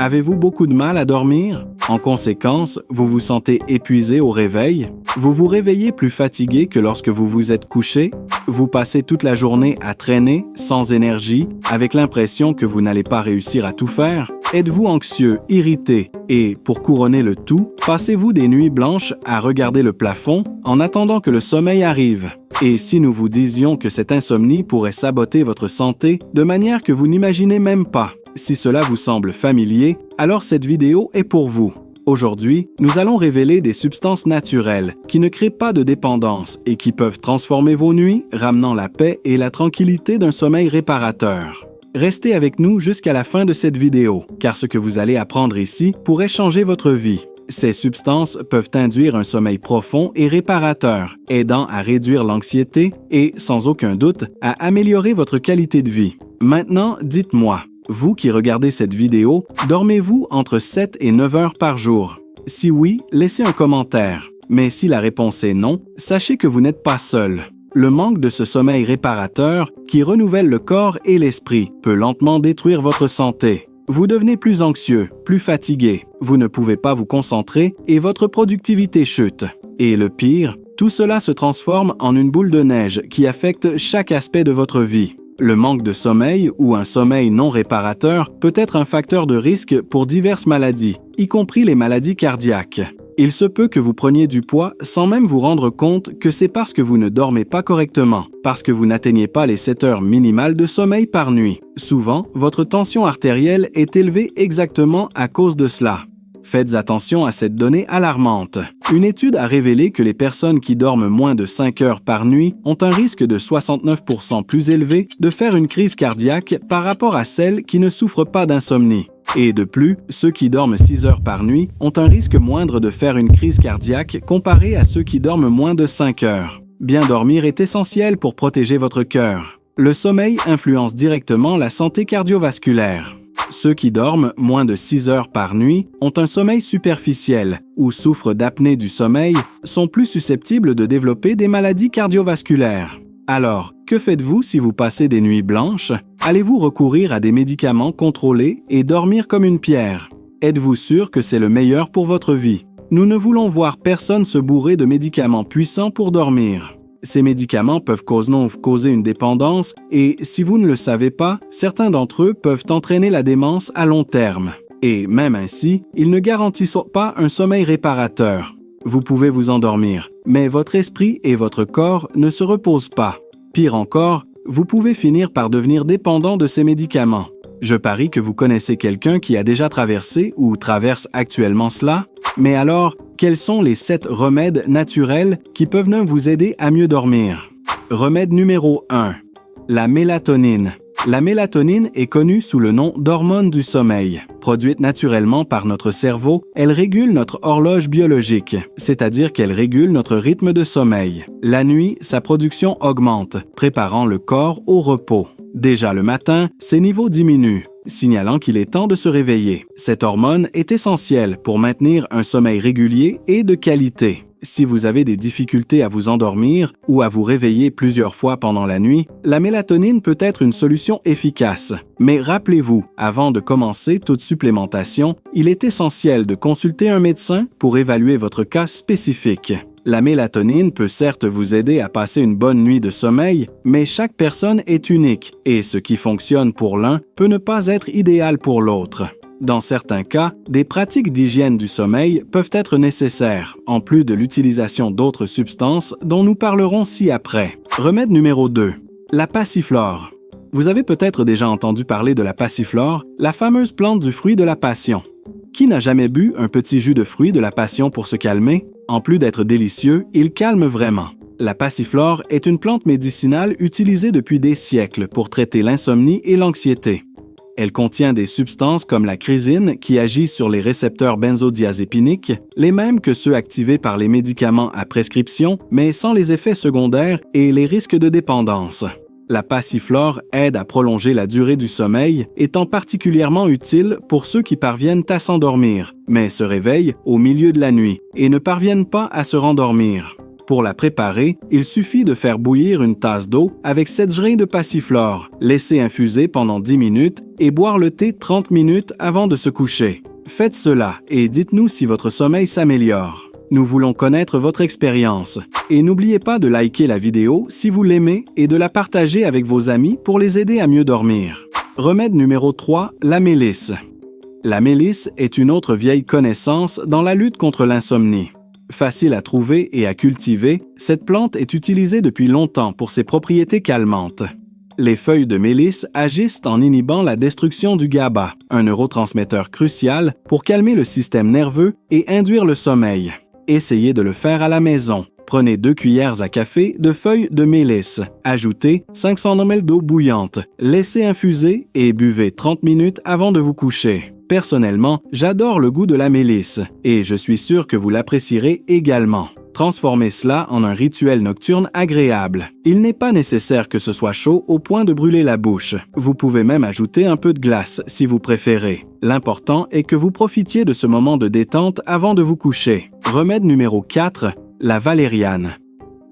Avez-vous beaucoup de mal à dormir? En conséquence, vous vous sentez épuisé au réveil? Vous vous réveillez plus fatigué que lorsque vous vous êtes couché? Vous passez toute la journée à traîner, sans énergie, avec l'impression que vous n'allez pas réussir à tout faire? Êtes-vous anxieux, irrité et, pour couronner le tout, passez-vous des nuits blanches à regarder le plafond en attendant que le sommeil arrive? Et si nous vous disions que cette insomnie pourrait saboter votre santé de manière que vous n'imaginez même pas? Si cela vous semble familier, alors cette vidéo est pour vous. Aujourd'hui, nous allons révéler des substances naturelles qui ne créent pas de dépendance et qui peuvent transformer vos nuits, ramenant la paix et la tranquillité d'un sommeil réparateur. Restez avec nous jusqu'à la fin de cette vidéo, car ce que vous allez apprendre ici pourrait changer votre vie. Ces substances peuvent induire un sommeil profond et réparateur, aidant à réduire l'anxiété et, sans aucun doute, à améliorer votre qualité de vie. Maintenant, dites-moi, vous qui regardez cette vidéo, dormez-vous entre 7 et 9 heures par jour? Si oui, laissez un commentaire. Mais si la réponse est non, sachez que vous n'êtes pas seul. Le manque de ce sommeil réparateur, qui renouvelle le corps et l'esprit, peut lentement détruire votre santé. Vous devenez plus anxieux, plus fatigué, vous ne pouvez pas vous concentrer et votre productivité chute. Et le pire, tout cela se transforme en une boule de neige qui affecte chaque aspect de votre vie. Le manque de sommeil ou un sommeil non réparateur peut être un facteur de risque pour diverses maladies, y compris les maladies cardiaques. Il se peut que vous preniez du poids sans même vous rendre compte que c'est parce que vous ne dormez pas correctement, parce que vous n'atteignez pas les 7 heures minimales de sommeil par nuit. Souvent, votre tension artérielle est élevée exactement à cause de cela. Faites attention à cette donnée alarmante. Une étude a révélé que les personnes qui dorment moins de 5 heures par nuit ont un risque de 69% plus élevé de faire une crise cardiaque par rapport à celles qui ne souffrent pas d'insomnie. Et de plus, ceux qui dorment 6 heures par nuit ont un risque moindre de faire une crise cardiaque comparé à ceux qui dorment moins de 5 heures. Bien dormir est essentiel pour protéger votre cœur. Le sommeil influence directement la santé cardiovasculaire. Ceux qui dorment moins de 6 heures par nuit ont un sommeil superficiel ou souffrent d'apnée du sommeil, sont plus susceptibles de développer des maladies cardiovasculaires. Alors, que faites-vous si vous passez des nuits blanches? Allez-vous recourir à des médicaments contrôlés et dormir comme une pierre? Êtes-vous sûr que c'est le meilleur pour votre vie? Nous ne voulons voir personne se bourrer de médicaments puissants pour dormir. Ces médicaments peuvent causer une dépendance et, si vous ne le savez pas, certains d'entre eux peuvent entraîner la démence à long terme. Et même ainsi, ils ne garantissent pas un sommeil réparateur. Vous pouvez vous endormir, mais votre esprit et votre corps ne se reposent pas. Pire encore, vous pouvez finir par devenir dépendant de ces médicaments. Je parie que vous connaissez quelqu'un qui a déjà traversé ou traverse actuellement cela. Mais alors, quels sont les 7 remèdes naturels qui peuvent vous aider à mieux dormir? Remède numéro 1. La mélatonine. La mélatonine est connue sous le nom d'hormone du sommeil. Produite naturellement par notre cerveau, elle régule notre horloge biologique, c'est-à-dire qu'elle régule notre rythme de sommeil. La nuit, sa production augmente, préparant le corps au repos. Déjà le matin, ses niveaux diminuent, signalant qu'il est temps de se réveiller. Cette hormone est essentielle pour maintenir un sommeil régulier et de qualité. Si vous avez des difficultés à vous endormir ou à vous réveiller plusieurs fois pendant la nuit, la mélatonine peut être une solution efficace. Mais rappelez-vous, avant de commencer toute supplémentation, il est essentiel de consulter un médecin pour évaluer votre cas spécifique. La mélatonine peut certes vous aider à passer une bonne nuit de sommeil, mais chaque personne est unique et ce qui fonctionne pour l'un peut ne pas être idéal pour l'autre. Dans certains cas, des pratiques d'hygiène du sommeil peuvent être nécessaires, en plus de l'utilisation d'autres substances dont nous parlerons ci-après. Remède numéro 2. La passiflore. Vous avez peut-être déjà entendu parler de la passiflore, la fameuse plante du fruit de la passion. Qui n'a jamais bu un petit jus de fruit de la passion pour se calmer? En plus d'être délicieux, il calme vraiment. La passiflore est une plante médicinale utilisée depuis des siècles pour traiter l'insomnie et l'anxiété. Elle contient des substances comme la chrysine qui agissent sur les récepteurs benzodiazépiniques, les mêmes que ceux activés par les médicaments à prescription, mais sans les effets secondaires et les risques de dépendance. La passiflore aide à prolonger la durée du sommeil, étant particulièrement utile pour ceux qui parviennent à s'endormir, mais se réveillent au milieu de la nuit et ne parviennent pas à se rendormir. Pour la préparer, il suffit de faire bouillir une tasse d'eau avec 7 grains de passiflore, laisser infuser pendant 10 minutes et boire le thé 30 minutes avant de se coucher. Faites cela et dites-nous si votre sommeil s'améliore. Nous voulons connaître votre expérience. Et n'oubliez pas de liker la vidéo si vous l'aimez et de la partager avec vos amis pour les aider à mieux dormir. Remède numéro 3, la mélisse. La mélisse est une autre vieille connaissance dans la lutte contre l'insomnie. Facile à trouver et à cultiver, cette plante est utilisée depuis longtemps pour ses propriétés calmantes. Les feuilles de mélisse agissent en inhibant la destruction du GABA, un neurotransmetteur crucial pour calmer le système nerveux et induire le sommeil. Essayez de le faire à la maison. Prenez 2 cuillères à café de feuilles de mélisse. Ajoutez 500 ml d'eau bouillante. Laissez infuser et buvez 30 minutes avant de vous coucher. Personnellement, j'adore le goût de la mélisse et je suis sûr que vous l'apprécierez également. Transformez cela en un rituel nocturne agréable. Il n'est pas nécessaire que ce soit chaud au point de brûler la bouche. Vous pouvez même ajouter un peu de glace si vous préférez. L'important est que vous profitiez de ce moment de détente avant de vous coucher. Remède numéro 4, la valériane.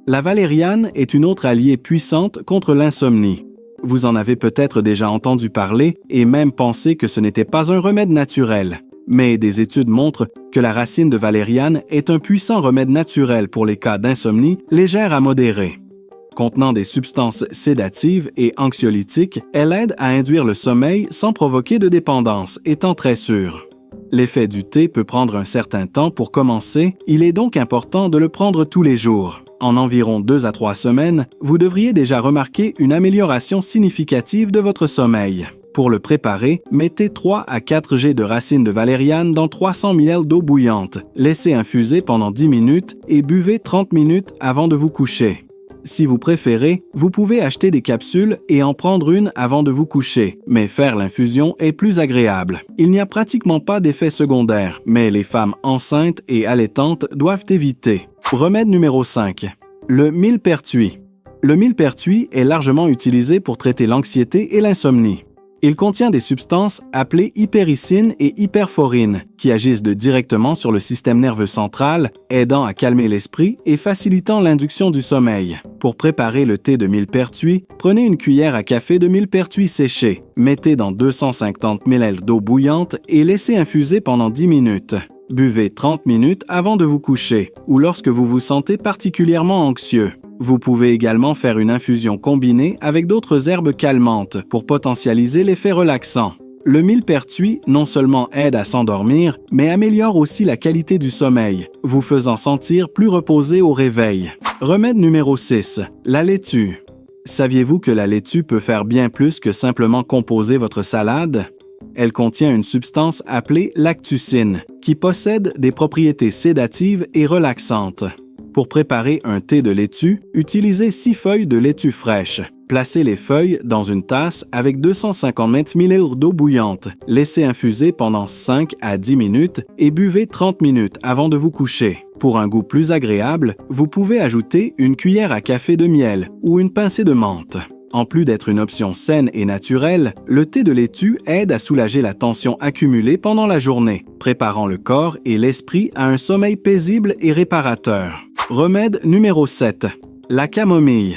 La valériane est une autre alliée puissante contre l'insomnie. Vous en avez peut-être déjà entendu parler et même pensé que ce n'était pas un remède naturel. Mais des études montrent que la racine de valériane est un puissant remède naturel pour les cas d'insomnie légère à modérée. Contenant des substances sédatives et anxiolytiques, elle aide à induire le sommeil sans provoquer de dépendance, étant très sûre. L'effet du thé peut prendre un certain temps pour commencer, il est donc important de le prendre tous les jours. En environ 2 à 3 semaines, vous devriez déjà remarquer une amélioration significative de votre sommeil. Pour le préparer, mettez 3 à 4 jets de racines de valériane dans 300 ml d'eau bouillante. Laissez infuser pendant 10 minutes et buvez 30 minutes avant de vous coucher. Si vous préférez, vous pouvez acheter des capsules et en prendre une avant de vous coucher, mais faire l'infusion est plus agréable. Il n'y a pratiquement pas d'effets secondaires, mais les femmes enceintes et allaitantes doivent éviter. Remède numéro 5. Le millepertuis. Le millepertuis est largement utilisé pour traiter l'anxiété et l'insomnie. Il contient des substances appelées hypericine et hyperforine qui agissent directement sur le système nerveux central, aidant à calmer l'esprit et facilitant l'induction du sommeil. Pour préparer le thé de millepertuis, prenez une cuillère à café de millepertuis séché, mettez dans 250 ml d'eau bouillante et laissez infuser pendant 10 minutes. Buvez 30 minutes avant de vous coucher ou lorsque vous vous sentez particulièrement anxieux. Vous pouvez également faire une infusion combinée avec d'autres herbes calmantes pour potentialiser l'effet relaxant. Le millepertuis non seulement aide à s'endormir, mais améliore aussi la qualité du sommeil, vous faisant sentir plus reposé au réveil. Remède numéro 6, la laitue. Saviez-vous que la laitue peut faire bien plus que simplement composer votre salade? Elle contient une substance appelée lactucine, qui possède des propriétés sédatives et relaxantes. Pour préparer un thé de laitue, utilisez 6 feuilles de laitue fraîche. Placez les feuilles dans une tasse avec 250 ml d'eau bouillante. Laissez infuser pendant 5 à 10 minutes et buvez 30 minutes avant de vous coucher. Pour un goût plus agréable, vous pouvez ajouter une cuillère à café de miel ou une pincée de menthe. En plus d'être une option saine et naturelle, le thé de laitue aide à soulager la tension accumulée pendant la journée, préparant le corps et l'esprit à un sommeil paisible et réparateur. Remède numéro 7. La camomille.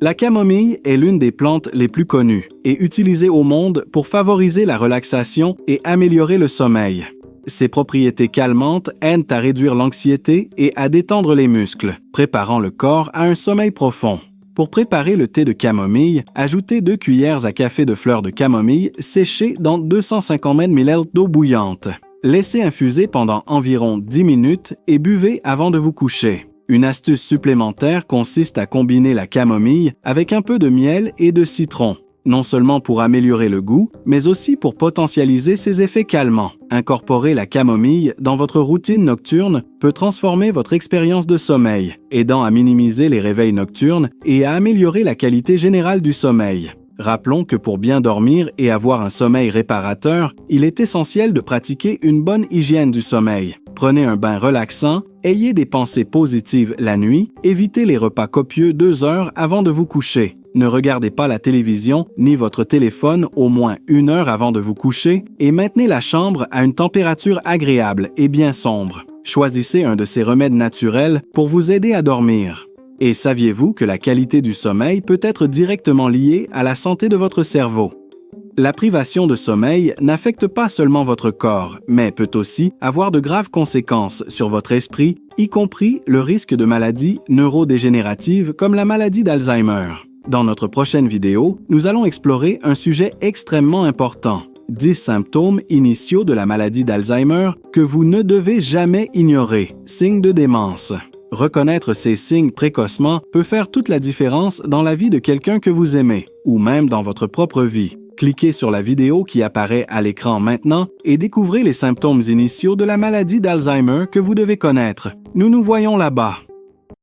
La camomille est l'une des plantes les plus connues et utilisée au monde pour favoriser la relaxation et améliorer le sommeil. Ses propriétés calmantes aident à réduire l'anxiété et à détendre les muscles, préparant le corps à un sommeil profond. Pour préparer le thé de camomille, ajoutez 2 cuillères à café de fleurs de camomille séchées dans 250 ml d'eau bouillante. Laissez infuser pendant environ 10 minutes et buvez avant de vous coucher. Une astuce supplémentaire consiste à combiner la camomille avec un peu de miel et de citron, non seulement pour améliorer le goût, mais aussi pour potentialiser ses effets calmants. Incorporer la camomille dans votre routine nocturne peut transformer votre expérience de sommeil, aidant à minimiser les réveils nocturnes et à améliorer la qualité générale du sommeil. Rappelons que pour bien dormir et avoir un sommeil réparateur, il est essentiel de pratiquer une bonne hygiène du sommeil. Prenez un bain relaxant, ayez des pensées positives la nuit, évitez les repas copieux 2 heures avant de vous coucher. Ne regardez pas la télévision ni votre téléphone au moins 1 heure avant de vous coucher et maintenez la chambre à une température agréable et bien sombre. Choisissez un de ces remèdes naturels pour vous aider à dormir. Et saviez-vous que la qualité du sommeil peut être directement liée à la santé de votre cerveau? La privation de sommeil n'affecte pas seulement votre corps, mais peut aussi avoir de graves conséquences sur votre esprit, y compris le risque de maladies neurodégénératives comme la maladie d'Alzheimer. Dans notre prochaine vidéo, nous allons explorer un sujet extrêmement important, 10 symptômes initiaux de la maladie d'Alzheimer que vous ne devez jamais ignorer, signes de démence. Reconnaître ces signes précocement peut faire toute la différence dans la vie de quelqu'un que vous aimez, ou même dans votre propre vie. Cliquez sur la vidéo qui apparaît à l'écran maintenant et découvrez les symptômes initiaux de la maladie d'Alzheimer que vous devez connaître. Nous nous voyons là-bas.